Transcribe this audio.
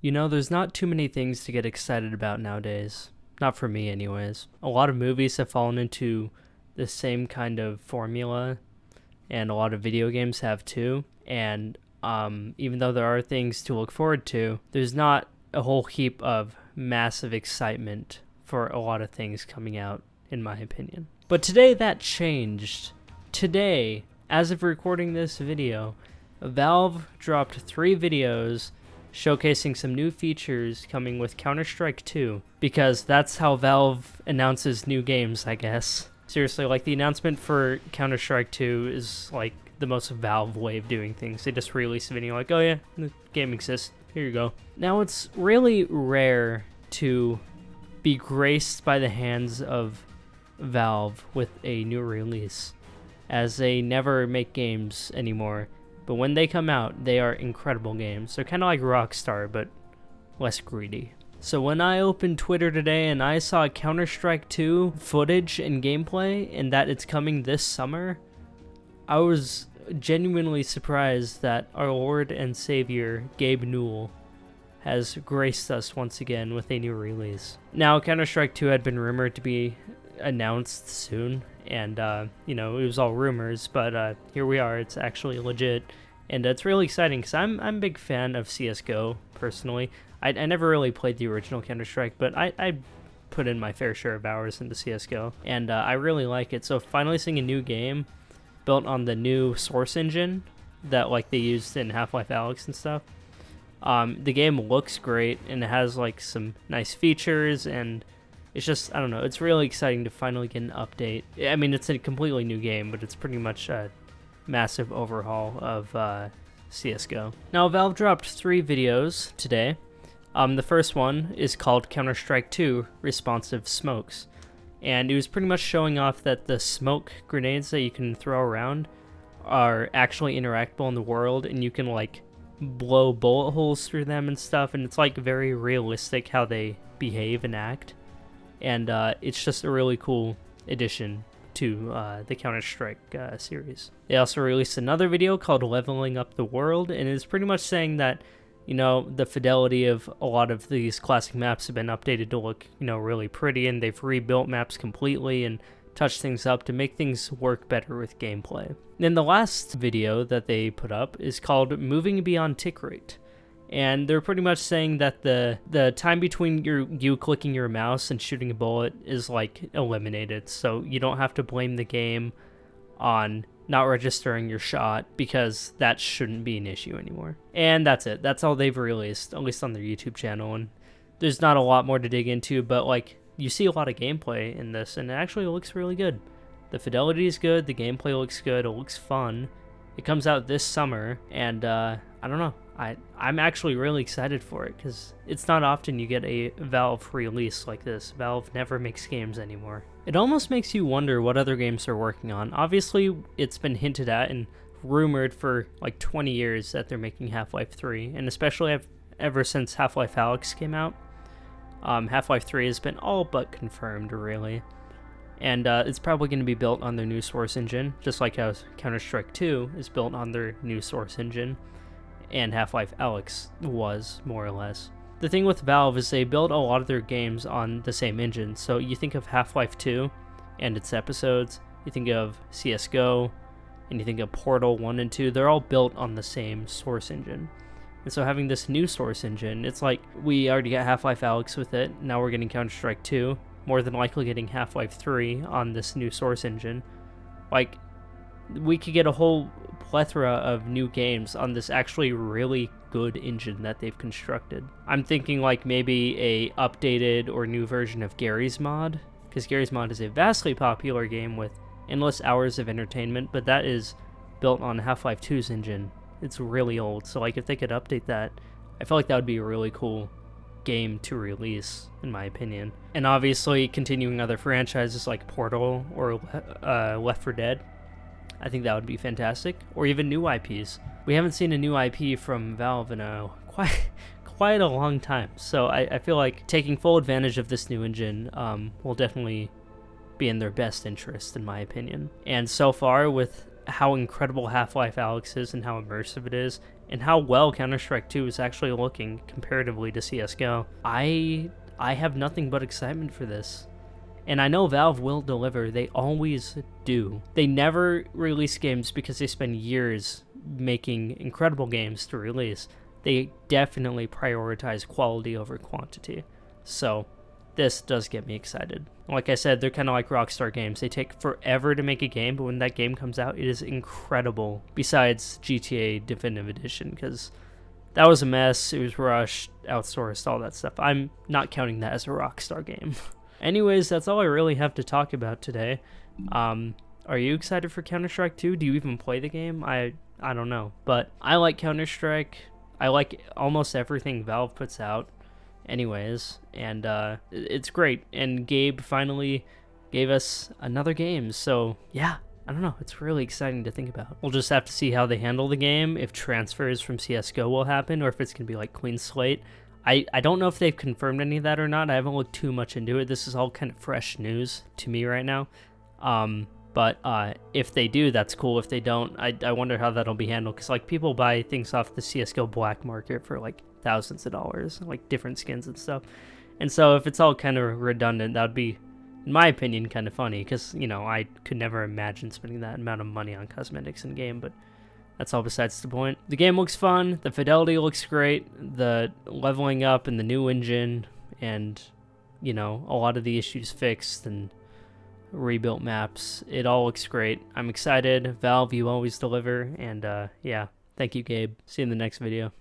You know, there's not too many things to get excited about nowadays. Not for me, anyways. A lot of movies have fallen into the same kind of formula, and a lot of video games have too. And even though there are things to look forward to, there's not a whole heap of massive excitement for a lot of things coming out, in my opinion. But today that changed. Today, as of recording this video, Valve dropped 3 videos showcasing some new features coming with Counter-Strike 2, because that's how Valve announces new games, I guess. Seriously, like, the announcement for Counter-Strike 2 is like the most Valve way of doing things. They just release a video like, oh yeah, the game exists, here you go. Now, it's really rare to be graced by the hands of Valve with a new release, as they never make games anymore. But when they come out, they are incredible games. They're kind of like Rockstar, but less greedy. So when I opened Twitter today and I saw Counter-Strike 2 footage and gameplay, and that it's coming this summer, I was genuinely surprised that our Lord and Savior, Gabe Newell, has graced us once again with a new release. Now, Counter-Strike 2 had been rumored to be announced soon, and it was all rumors, but here we are. It's actually legit, and it's really exciting because I'm a big fan of CSGO personally. I never really played the original Counter-Strike, but I put in my fair share of hours into CSGO, and I really like it. So finally seeing a new game built on the new Source engine that like they used in Half-Life Alyx and stuff. The game looks great, and it has like some nice features, and it's just, I don't know, it's really exciting to finally get an update. I mean, it's a completely new game, but it's pretty much a massive overhaul of CSGO. Now, Valve dropped 3 videos today. The first one is called Counter-Strike 2 Responsive Smokes. And it was pretty much showing off that the smoke grenades that you can throw around are actually interactable in the world, and you can, like, blow bullet holes through them and stuff, and it's, like, very realistic how they behave and act. And it's just a really cool addition to the Counter-Strike series. They also released another video called Leveling Up the World, and it's pretty much saying that, the fidelity of a lot of these classic maps have been updated to look, really pretty, and they've rebuilt maps completely and touched things up to make things work better with gameplay. Then the last video that they put up is called Moving Beyond Tick Rate. And they're pretty much saying that the time between you clicking your mouse and shooting a bullet is like eliminated, so you don't have to blame the game on not registering your shot, because that shouldn't be an issue anymore. And that's it. That's all they've released, at least on their YouTube channel. And there's not a lot more to dig into, but like, you see a lot of gameplay in this, and it actually looks really good. The fidelity is good, the gameplay looks good, it looks fun. It comes out this summer, and I don't know. I'm actually really excited for it, because it's not often you get a Valve release like this. Valve never makes games anymore. It almost makes you wonder what other games they're working on. Obviously, it's been hinted at and rumored for like 20 years that they're making Half-Life 3, and especially ever since Half-Life Alyx came out. Half-Life 3 has been all but confirmed, really. And it's probably going to be built on their new Source engine, just like how Counter-Strike 2 is built on their new Source engine, and Half-Life Alyx was, more or less. The thing with Valve is they build a lot of their games on the same engine. So you think of Half-Life 2 and its episodes, you think of CSGO, and you think of Portal 1 and 2, they're all built on the same Source engine. And so having this new Source engine, it's like we already got Half-Life Alyx with it, now we're getting Counter-Strike 2, more than likely getting Half-Life 3 on this new Source engine. Like, we could get a whole plethora of new games on this actually really good engine that they've constructed. I'm thinking like maybe a updated or new version of Garry's Mod, because Garry's Mod is a vastly popular game with endless hours of entertainment, but that is built on Half-Life 2's engine. It's really old, so like if they could update that, I feel like that would be a really cool game to release, in my opinion. And obviously continuing other franchises like Portal or Left 4 Dead, I think that would be fantastic. Or even new IPs. We haven't seen a new IP from Valve in quite a long time, so I feel like taking full advantage of this new engine will definitely be in their best interest, in my opinion. And so far, with how incredible Half-Life Alyx is and how immersive it is, and how well Counter-Strike 2 is actually looking comparatively to CSGO. I have nothing but excitement for this. And I know Valve will deliver. They always do. They never release games because they spend years making incredible games to release. They definitely prioritize quality over quantity. So this does get me excited. Like I said, they're kind of like Rockstar games. They take forever to make a game, but when that game comes out, it is incredible. Besides GTA Definitive Edition, because that was a mess. It was rushed, outsourced, all that stuff. I'm not counting that as a Rockstar game. Anyways, that's all I really have to talk about today. Are you excited for Counter-Strike 2? Do you even play the game? I don't know. But I like Counter-Strike. I like almost everything Valve puts out anyways. And it's great. And Gabe finally gave us another game. So, yeah. I don't know. It's really exciting to think about. We'll just have to see how they handle the game, if transfers from CSGO will happen, or if it's going to be like clean slate. I don't know if they've confirmed any of that or not. I haven't looked too much into it. This is all kind of fresh news to me right now. But if they do, that's cool. If they don't, I wonder how that'll be handled. Because like people buy things off the CSGO black market for like thousands of dollars, like different skins and stuff. And so if it's all kind of redundant, that would be, in my opinion, kind of funny. Because, you know, I could never imagine spending that amount of money on cosmetics in game. But that's all besides the point. The game looks fun. The fidelity looks great. The leveling up and the new engine and, you know, a lot of the issues fixed and rebuilt maps. It all looks great. I'm excited. Valve, you always deliver. And yeah, thank you, Gabe. See you in the next video.